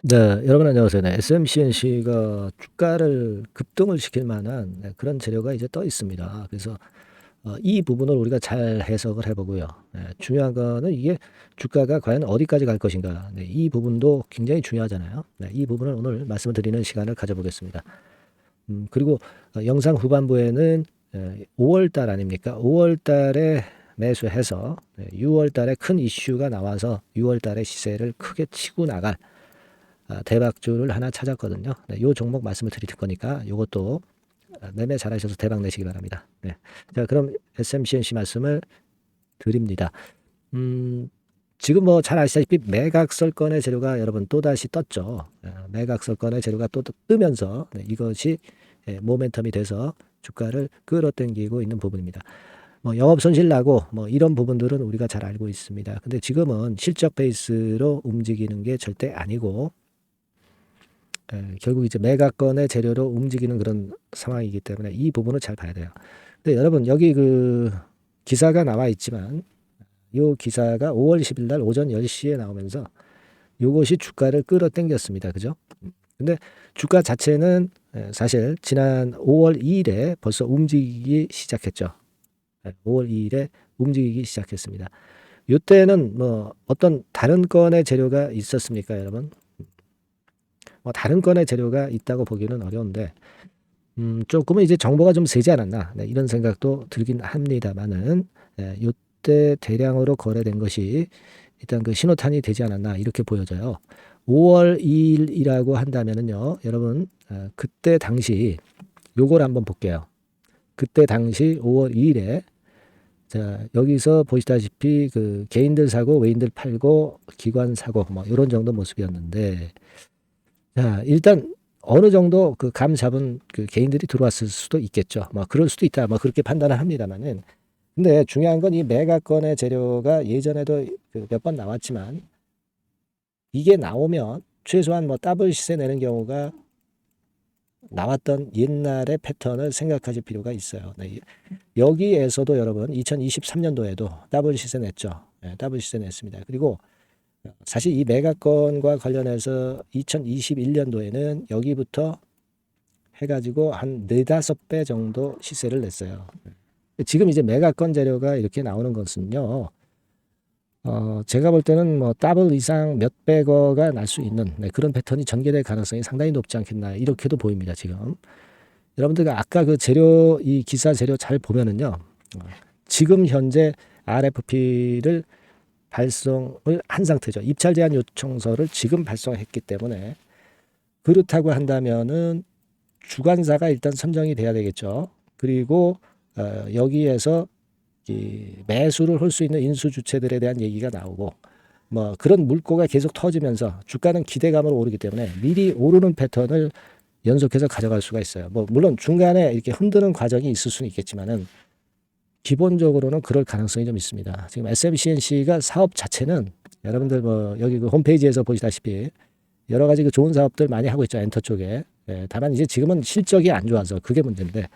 네. 여러분 안녕하세요. 네. SMCNC가 주가를 급등을 시킬 만한 그런 재료가 이제 떠 있습니다. 그래서 이 부분을 우리가 잘 해석을 해 보고요. 중요한 거는 이게 주가가 과연 어디까지 갈 것인가. 이 부분도 굉장히 중요하잖아요. 이 부분을 오늘 말씀을 드리는 시간을 가져 보겠습니다. 그리고 영상 후반부에는 5월 달 아닙니까? 5월 달에 매수해서 6월 달에 큰 이슈가 나와서 6월 달에 시세를 크게 치고 나갈 대박주를 하나 찾았거든요. 요 종목 말씀을 드릴 거니까 요것도 매매 잘하셔서 대박 내시기 바랍니다. 네. 자, 그럼 SMCNC 말씀을 드립니다. 음, 지금 뭐 잘 아시다시피 매각설건의 재료가 여러분 또다시 떴죠. 매각설건의 재료가 또 뜨면서 이것이 모멘텀이 돼서 주가를 끌어당기고 있는 부분입니다. 뭐 영업 손실 나고 뭐 이런 부분들은 우리가 잘 알고 있습니다. 근데 지금은 실적 베이스로 움직이는 게 절대 아니고 결국 이제 매각건의 재료로 움직이는 그런 상황이기 때문에 이 부분을 잘 봐야 돼요. 근데 여러분 여기 그 기사가 나와 있지만 요 기사가 5월 20일 날 오전 10시에 나오면서 요것이 주가를 끌어당겼습니다. 그죠? 근데 주가 자체는 사실 지난 5월 2일에 벌써 움직이기 시작했죠. 5월 2일에 움직이기 시작했습니다. 요때는 뭐 어떤 다른 건의 재료가 있었습니까, 여러분? 뭐 다른 건의 재료가 있다고 보기는 어려운데 조금은 이제 정보가 좀 세지 않았나 이런 생각도 들긴 합니다만은 요때 대량으로 거래된 것이 일단 그 신호탄이 되지 않았나 이렇게 보여져요. 5월 2일이라고 한다면은요, 여러분 그때 당시 요걸 한번 볼게요. 그때 당시 5월 2일에 자 여기서 보시다시피 그 개인들 사고 외인들 팔고 기관 사고 뭐 이런 정도 모습이었는데 자, 일단 어느 정도 그 감 잡은 그 개인들이 들어왔을 수도 있겠죠. 뭐 그럴 수도 있다. 뭐 그렇게 판단을 합니다만은. 근데 중요한 건 이 매각건의 재료가 예전에도 그 몇 번 나왔지만 이게 나오면 최소한 뭐 더블 시세 내는 경우가 나왔던 옛날의 패턴을 생각하실 필요가 있어요. 네. 여기에서도 여러분 2023년도에도 더블 시세 냈죠. 네, 더블 시세 냈습니다. 그리고 사실 이 매각건과 관련해서 2021년도에는 여기부터 해가지고 한 4~5배 정도 시세를 냈어요. 지금 이제 매각건 재료가 이렇게 나오는 것은요, 제가 볼 때는 뭐 더블 이상 몇백어가 날 수 있는 그런 패턴이 전개될 가능성이 상당히 높지 않겠나 이렇게도 보입니다. 지금 여러분들 아까 그 재료 이 기사 재료 잘 보면은요, 지금 현재 RFP를 발송을 한 상태죠. 입찰 제한 요청서를 지금 발송했기 때문에 그렇다고 한다면은 주관사가 일단 선정이 돼야 되겠죠. 그리고 여기에서 이 매수를 할 수 있는 인수 주체들에 대한 얘기가 나오고 뭐 그런 물꼬가 계속 터지면서 주가는 기대감으로 오르기 때문에 미리 오르는 패턴을 연속해서 가져갈 수가 있어요. 뭐 물론 중간에 이렇게 흔드는 과정이 있을 수는 있겠지만은 기본적으로는 그럴 가능성이 좀 있습니다. 지금 SMCNC가 사업 자체는 여러분들 뭐 여기 그 홈페이지에서 보시다시피 여러 가지 그 좋은 사업들 많이 하고 있죠. 엔터 쪽에. 다만 이제 지금은 실적이 안 좋아서 그게 문제인데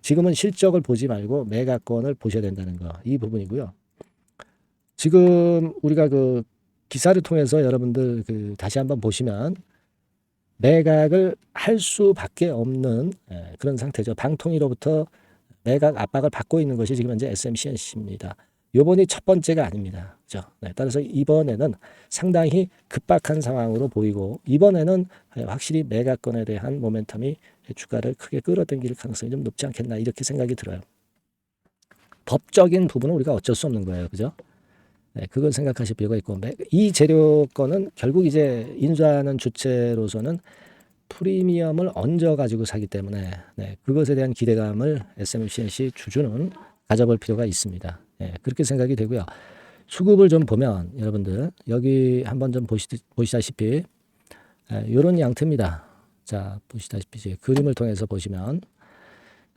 지금은 실적을 보지 말고 매각권을 보셔야 된다는 거. 이 부분이고요. 지금 우리가 그 기사를 통해서 여러분들 그 다시 한번 보시면 매각을 할 수밖에 없는 그런 상태죠. 방통위로부터 매각 압박을 받고 있는 것이 지금 현재 SMCNC입니다. 요번이 첫 번째가 아닙니다. 그죠? 따라서 이번에는 상당히 급박한 상황으로 보이고 이번에는 확실히 매각권에 대한 모멘텀이 주가를 크게 끌어당길 가능성이 좀 높지 않겠나 이렇게 생각이 들어요. 법적인 부분은 우리가 어쩔 수 없는 거예요. 그죠? 그걸 생각하실 필요가 있고 이 재료권은 결국 이제 인수하는 주체로서는 프리미엄을 얹어 가지고 사기 때문에 그것에 대한 기대감을 SMCNC 주주는 가져볼 필요가 있습니다. 그렇게 생각이 되고요. 수급을 좀 보면 여러분들 여기 한번 좀 보시다시피 이런 양태입니다. 자 보시다시피 이제 그림을 통해서 보시면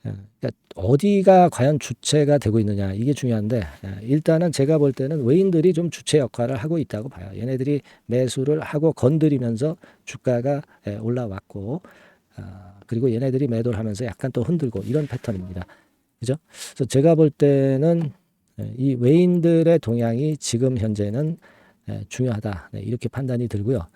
그러니까 어디가 과연 주체가 되고 있느냐 이게 중요한데 일단은 제가 볼 때는 외인들이 좀 주체 역할을 하고 있다고 봐요. 얘네들이 매수를 하고 건드리면서 주가가 올라왔고 그리고 얘네들이 매도를 하면서 약간 또 흔들고 이런 패턴입니다. 그죠? 그래서 제가 볼 때는 이 외인들의 동향이 지금 현재는 중요하다 이렇게 판단이 들고요.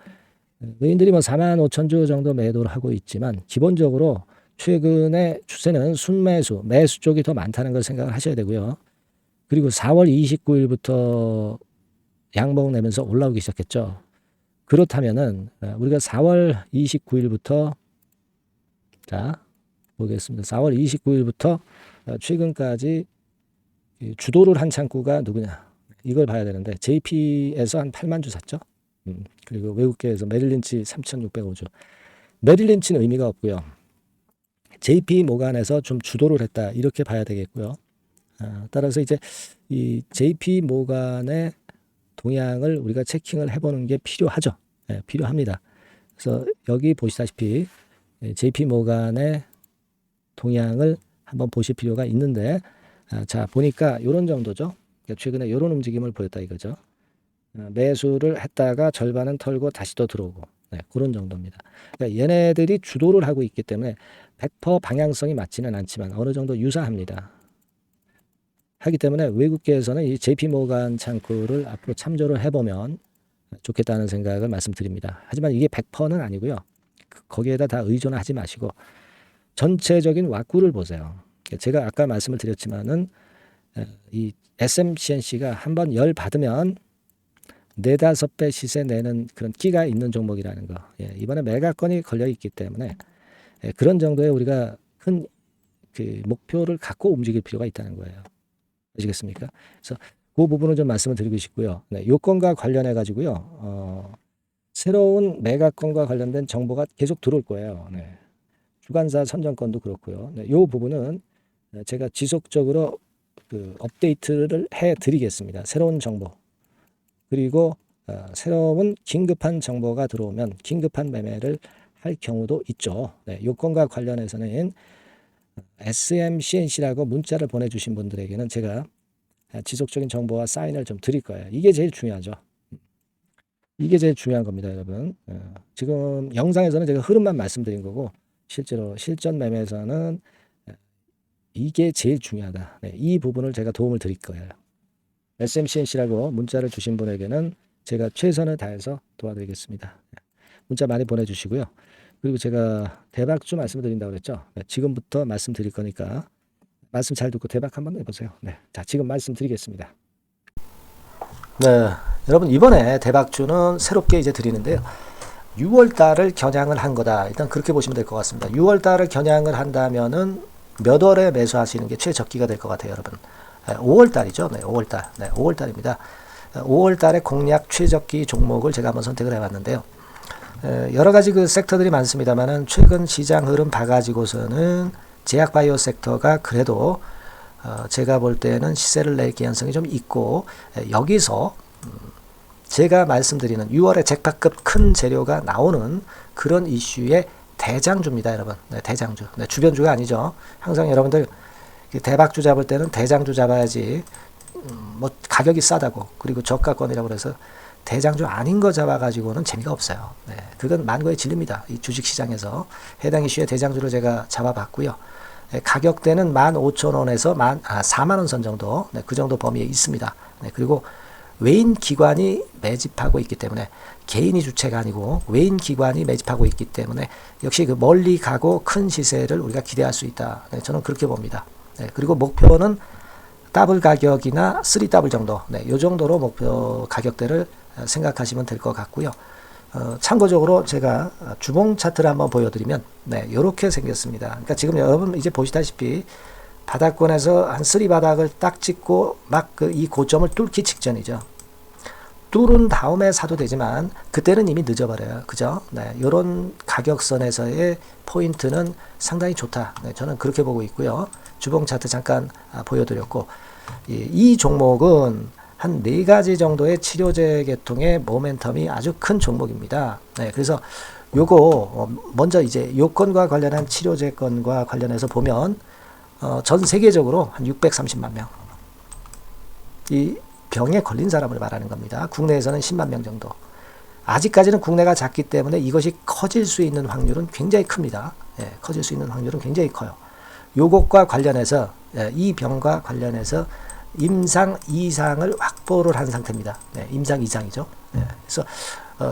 외인들이 뭐 4만 5천 주 정도 매도를 하고 있지만 기본적으로 최근의 추세는 순매수, 매수 쪽이 더 많다는 걸 생각을 하셔야 되고요. 그리고 4월 29일부터 양봉 내면서 올라오기 시작했죠. 그렇다면은 우리가 4월 29일부터 자 보겠습니다. 4월 29일부터 최근까지 주도를 한 창구가 누구냐 이걸 봐야 되는데 JP에서 한 8만 주 샀죠. 그리고 외국계에서 메릴린치 3,605주. 메릴린치는 의미가 없고요. JP 모간에서 좀 주도를 했다 이렇게 봐야 되겠고요. 따라서 이제 이 JP 모간의 동향을 우리가 체킹을 해보는 게 필요하죠. 네, 필요합니다. 그래서 여기 보시다시피 JP 모간의 동향을 한번 보실 필요가 있는데 자 보니까 이런 정도죠. 최근에 이런 움직임을 보였다 이거죠. 매수를 했다가 절반은 털고 다시 또 들어오고 네, 그런 정도입니다. 그러니까 얘네들이 주도를 하고 있기 때문에 100% 방향성이 맞지는 않지만 어느 정도 유사합니다. 하기 때문에 외국계에서는 이 JP모간 창구를 앞으로 참조를 해보면 좋겠다는 생각을 말씀드립니다. 하지만 이게 100%는 아니고요. 거기에다 다 의존하지 마시고 전체적인 왁구를 보세요. 제가 아까 말씀을 드렸지만은 이 SMCNC가 한번 열 받으면 4-5배 시세 내는 그런 끼가 있는 종목이라는 거. 이번에 매각건이 걸려 있기 때문에 그런 정도의 우리가 큰 그 목표를 갖고 움직일 필요가 있다는 거예요. 아시겠습니까? 그래서 그 부분을 좀 말씀을 드리고 싶고요. 네, 요건과 관련해 가지고요. 새로운 매각건과 관련된 정보가 계속 들어올 거예요. 네. 주간사 선정권도 그렇고요. 네, 요 부분은 제가 지속적으로 그 업데이트를 해 드리겠습니다. 새로운 정보. 그리고 새로운 긴급한 정보가 들어오면 긴급한 매매를 할 경우도 있죠. 네, 요건과 관련해서는 SMCNC라고 문자를 보내주신 분들에게는 제가 지속적인 정보와 사인을 좀 드릴 거예요. 이게 제일 중요하죠. 이게 제일 중요한 겁니다, 여러분. 지금 영상에서는 제가 흐름만 말씀드린 거고 실제로 실전 매매에서는 이게 제일 중요하다. 네, 이 부분을 제가 도움을 드릴 거예요. SMCNC라고 문자를 주신 분에게는 제가 최선을 다해서 도와드리겠습니다. 문자 많이 보내주시고요. 그리고 제가 대박주 말씀드린다고 그랬죠. 네, 지금부터 말씀드릴 거니까 말씀 잘 듣고 대박 한번 해보세요. 네, 자 지금 말씀드리겠습니다. 네, 여러분 이번에 대박주는 새롭게 이제 드리는데요. 6월 달을 겨냥을 한 거다. 일단 그렇게 보시면 될 것 같습니다. 6월 달을 겨냥을 한다면은 몇 월에 매수하시는 게 최적기가 될 것 같아요, 여러분. 5월 달이죠. 네, 5월 달. 네, 5월 달입니다. 5월 달에 공략 최적기 종목을 제가 한번 선택을 해봤는데요. 여러 가지 그 섹터들이 많습니다만은 최근 시장 흐름 봐가지고서는 제약바이오 섹터가 그래도 제가 볼 때는 시세를 낼 개연성이 좀 있고 여기서 제가 말씀드리는 6월에 잭팟급 큰 재료가 나오는 그런 이슈의 대장주입니다, 여러분. 네, 대장주. 네, 주변주가 아니죠. 항상 여러분들 대박주 잡을 때는 대장주 잡아야지 뭐 가격이 싸다고 그리고 저가권이라고 해서 대장주 아닌 거 잡아가지고는 재미가 없어요. 네, 그건 만고의 진리입니다. 이 주식시장에서 해당 이슈의 대장주를 제가 잡아봤고요. 네, 가격대는 15,000원에서 4만원 선 정도, 네, 그 정도 범위에 있습니다. 네, 그리고 외인 기관이 매집하고 있기 때문에 개인이 주체가 아니고 외인 기관이 매집하고 있기 때문에 역시 그 멀리 가고 큰 시세를 우리가 기대할 수 있다. 네, 저는 그렇게 봅니다. 네, 그리고 목표는 더블 가격이나 3더블 정도, 네, 요 정도로 목표 가격대를 생각하시면 될 것 같고요. 참고적으로 제가 주봉 차트를 한번 보여드리면, 네, 요렇게 생겼습니다. 그러니까 지금 여러분 이제 보시다시피 바닥권에서 한 3바닥을 딱 찍고 막 이 고점을 뚫기 직전이죠. 뚫은 다음에 사도 되지만 그때는 이미 늦어버려요. 그죠? 네, 요런 가격선에서의 포인트는 상당히 좋다. 네, 저는 그렇게 보고 있고요. 주봉 차트 잠깐 보여드렸고, 이 종목은 한 4가지 정도의 치료제 계통의 모멘텀이 아주 큰 종목입니다. 네, 그래서 요거 먼저 이제 요건과 관련한 치료제건과 관련해서 보면 전 세계적으로 한 630만 명. 이 병에 걸린 사람을 말하는 겁니다. 국내에서는 10만 명 정도. 아직까지는 국내가 작기 때문에 이것이 커질 수 있는 확률은 굉장히 큽니다. 예, 커질 수 있는 확률은 굉장히 커요. 요것과 관련해서 이 병과 관련해서 임상 이상을 확보를 한 상태입니다. 네, 임상 이상이죠. 네, 그래서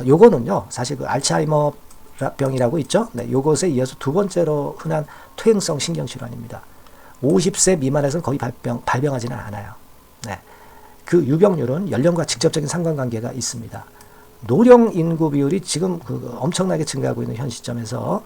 요거는요 사실 그 알츠하이머 병이라고 있죠. 네, 요것에 이어서 두 번째로 흔한 퇴행성 신경질환입니다. 50세 미만에서는 거의 발병하지는 않아요. 네, 그 유병률은 연령과 직접적인 상관관계가 있습니다. 노령 인구 비율이 지금 엄청나게 증가하고 있는 현 시점에서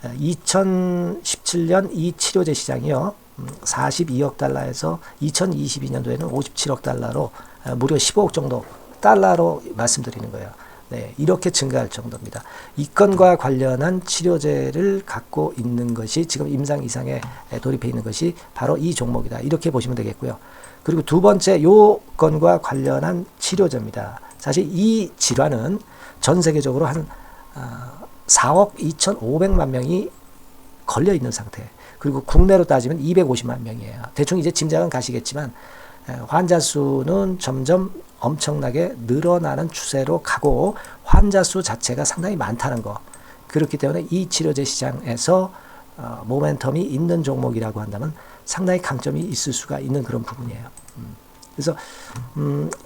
2017년 이 치료제 시장이요 42억 달러에서 2022년도에는 57억 달러로 무려 15억 정도 달러로 말씀드리는 거예요. 네, 이렇게 증가할 정도입니다. 이 건과 관련한 치료제를 갖고 있는 것이 지금 임상 이상에 돌입해 있는 것이 바로 이 종목이다. 이렇게 보시면 되겠고요. 그리고 두 번째 요 건과 관련한 치료제입니다. 사실 이 질환은 전 세계적으로 한 4억 2,500만 명이 걸려 있는 상태. 그리고 국내로 따지면 250만 명이에요. 대충 이제 짐작은 가시겠지만 환자 수는 점점 엄청나게 늘어나는 추세로 가고 환자 수 자체가 상당히 많다는 거. 그렇기 때문에 이 치료제 시장에서 모멘텀이 있는 종목이라고 한다면 상당히 강점이 있을 수가 있는 그런 부분이에요. 그래서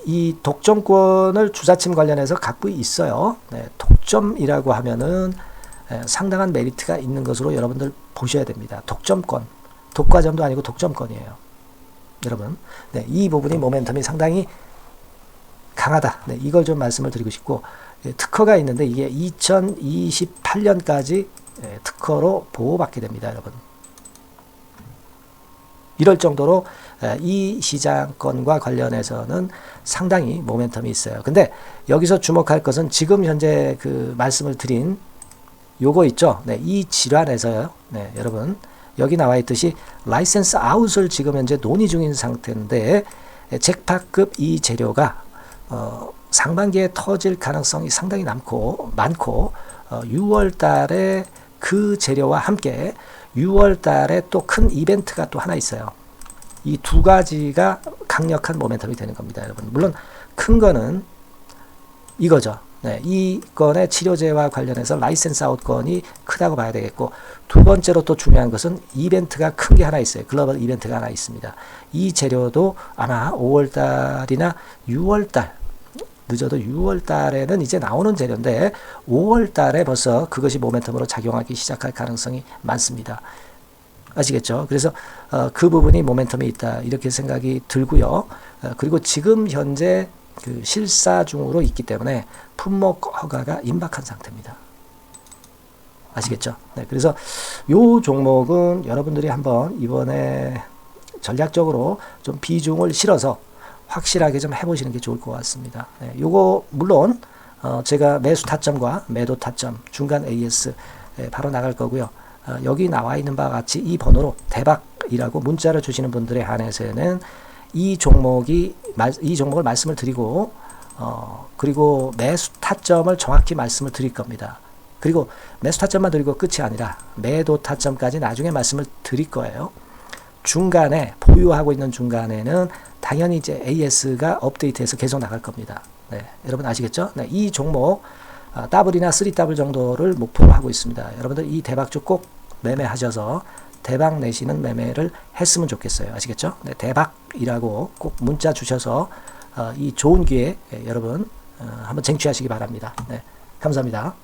이 독점권을 주사침 관련해서 갖고 있어요. 네, 독점이라고 하면은 상당한 메리트가 있는 것으로 여러분들 보셔야 됩니다. 독점권, 독과점도 아니고 독점권이에요. 여러분, 네, 이 부분이 모멘텀이 상당히 강하다. 네, 이걸 좀 말씀을 드리고 싶고 특허가 있는데 이게 2028년까지 특허로 보호받게 됩니다, 여러분. 이럴 정도로 이 시장권과 관련해서는 상당히 모멘텀이 있어요. 근데 여기서 주목할 것은 지금 현재 그 말씀을 드린 요거 있죠. 네, 이 질환에서요. 네, 여러분 여기 나와 있듯이 라이센스 아웃을 지금 현재 논의 중인 상태인데 잭팟급 이 재료가 상반기에 터질 가능성이 상당히 많고 6월 달에 그 재료와 함께 6월 달에 또 큰 이벤트가 또 하나 있어요. 이 두 가지가 강력한 모멘텀이 되는 겁니다, 여러분. 물론 큰 거는 이거죠. 네, 이 건의 치료제와 관련해서 라이센스 아웃 건이 크다고 봐야 되겠고 두 번째로 또 중요한 것은 이벤트가 큰 게 하나 있어요. 글로벌 이벤트가 하나 있습니다. 이 재료도 아마 5월 달이나 6월 달 늦어도 6월 달에는 이제 나오는 재료인데 5월 달에 벌써 그것이 모멘텀으로 작용하기 시작할 가능성이 많습니다. 아시겠죠? 그래서 그 부분이 모멘텀이 있다 이렇게 생각이 들고요. 그리고 지금 현재 그 실사 중으로 있기 때문에 품목 허가가 임박한 상태입니다. 아시겠죠? 네, 그래서 요 종목은 여러분들이 한번 이번에 전략적으로 좀 비중을 실어서 확실하게 좀 해보시는 게 좋을 것 같습니다. 네, 요거 물론 제가 매수 타점과 매도 타점 중간 AS 바로 나갈 거고요. 여기 나와 있는 바와 같이 이 번호로 대박이라고 문자를 주시는 분들에 한해서는 이 종목을 말씀을 드리고 그리고 매수 타점을 정확히 말씀을 드릴 겁니다. 그리고 매수 타점만 드리고 끝이 아니라 매도 타점까지 나중에 말씀을 드릴 거예요. 중간에 보유하고 있는 중간에는 당연히 이제 AS가 업데이트해서 계속 나갈 겁니다. 네, 여러분 아시겠죠? 네, 이 종목 더블이나 3더블 정도를 목표로 하고 있습니다. 여러분들 이 대박주 꼭 매매하셔서 대박 내시는 매매를 했으면 좋겠어요. 아시겠죠? 네, 대박이라고 꼭 문자 주셔서 이 좋은 기회 여러분 한번 쟁취하시기 바랍니다. 네, 감사합니다.